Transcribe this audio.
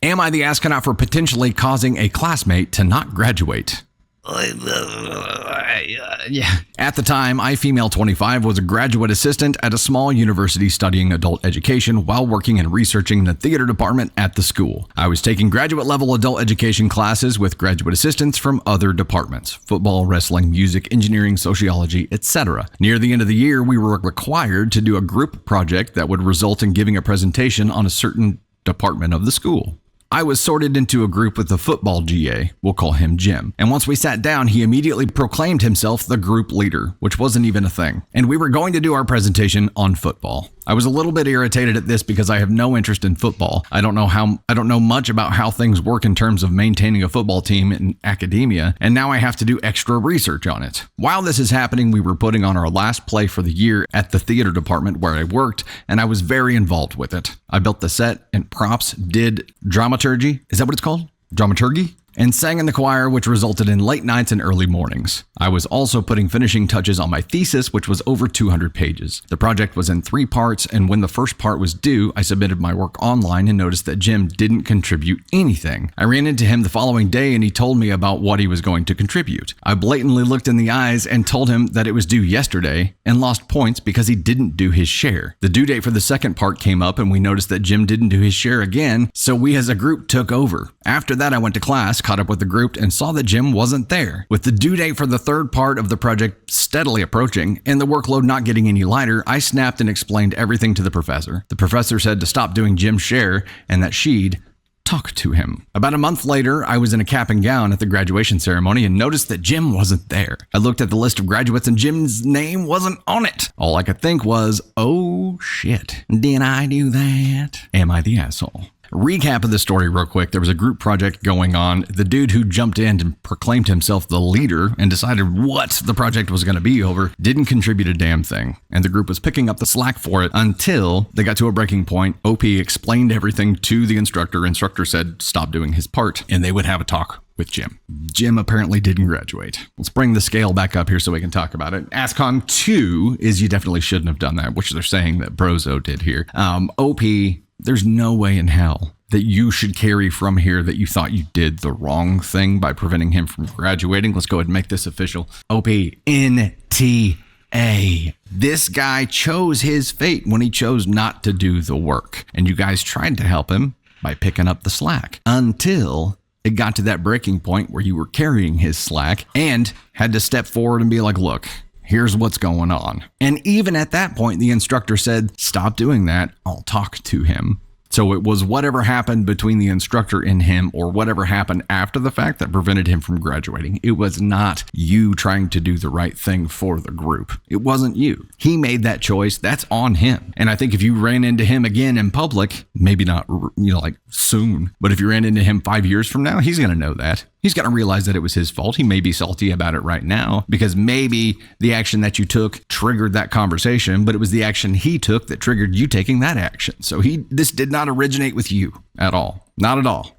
Am I the astronaut for potentially causing a classmate to not graduate? Yeah. At the time, I, female 25, was a graduate assistant at a small university studying adult education while working and researching in the theater department at the school. I was taking graduate level adult education classes with graduate assistants from other departments: football, wrestling, music, engineering, sociology, etc. Near the end of the year, we were required to do a group project that would result in giving a presentation on a certain department of the school. I was sorted into a group with the football GA, we'll call him Jim, and once we sat down, he immediately proclaimed himself the group leader, which wasn't even a thing, and we were going to do our presentation on football. I was a little bit irritated at this because I have no interest in football. I don't know much about how things work in terms of maintaining a football team in academia, and now I have to do extra research on it. While this is happening, we were putting on our last play for the year at the theater department where I worked, and I was very involved with it. I built the set and props, did dramaturgy. Is that what it's called? Dramaturgy? And sang in the choir, which resulted in late nights and early mornings. I was also putting finishing touches on my thesis, which was over 200 pages. The project was in 3 parts, and when the first part was due, I submitted my work online and noticed that Jim didn't contribute anything. I ran into him the following day and he told me about what he was going to contribute. I blatantly looked in the eyes and told him that it was due yesterday and lost points because he didn't do his share. The due date for the second part came up and we noticed that Jim didn't do his share again, so we as a group took over. After that, I went to class, caught up with the group, and saw that Jim wasn't there. With the due date for the third part of the project steadily approaching and the workload not getting any lighter, I snapped and explained everything to the professor. The professor said to stop doing Jim's share and that she'd talk to him. About a month later, I was in a cap and gown at the graduation ceremony and noticed that Jim wasn't there. I looked at the list of graduates and Jim's name wasn't on it. All I could think was, oh shit, did I do that? Am I the asshole? Recap of the story real quick. There was a group project going on. The dude who jumped in and proclaimed himself the leader and decided what the project was going to be over didn't contribute a damn thing. And the group was picking up the slack for it until they got to a breaking point. OP explained everything to the instructor. Instructor said stop doing his part and they would have a talk with Jim. Jim apparently didn't graduate. Let's bring the scale back up here so we can talk about it. ASCON 2 is you definitely shouldn't have done that, which they're saying that Brozo did here. OP, there's no way in hell that you should carry from here that you thought you did the wrong thing by preventing him from graduating. Let's go ahead and make this official. OP, NTA. This guy chose his fate when he chose not to do the work. And you guys tried to help him by picking up the slack until it got to that breaking point where you were carrying his slack and had to step forward and be like, look, here's what's going on. And even at that point, the instructor said, stop doing that. I'll talk to him. So it was whatever happened between the instructor and him or whatever happened after the fact that prevented him from graduating. It was not you trying to do the right thing for the group. It wasn't you. He made that choice. That's on him. And I think if you ran into him again in public, maybe not, like soon, but if you ran into him 5 years from now, he's going to know that. He's got to realize that it was his fault. He may be salty about it right now because maybe the action that you took triggered that conversation, but it was the action he took that triggered you taking that action. So this did not originate with you at all. Not at all.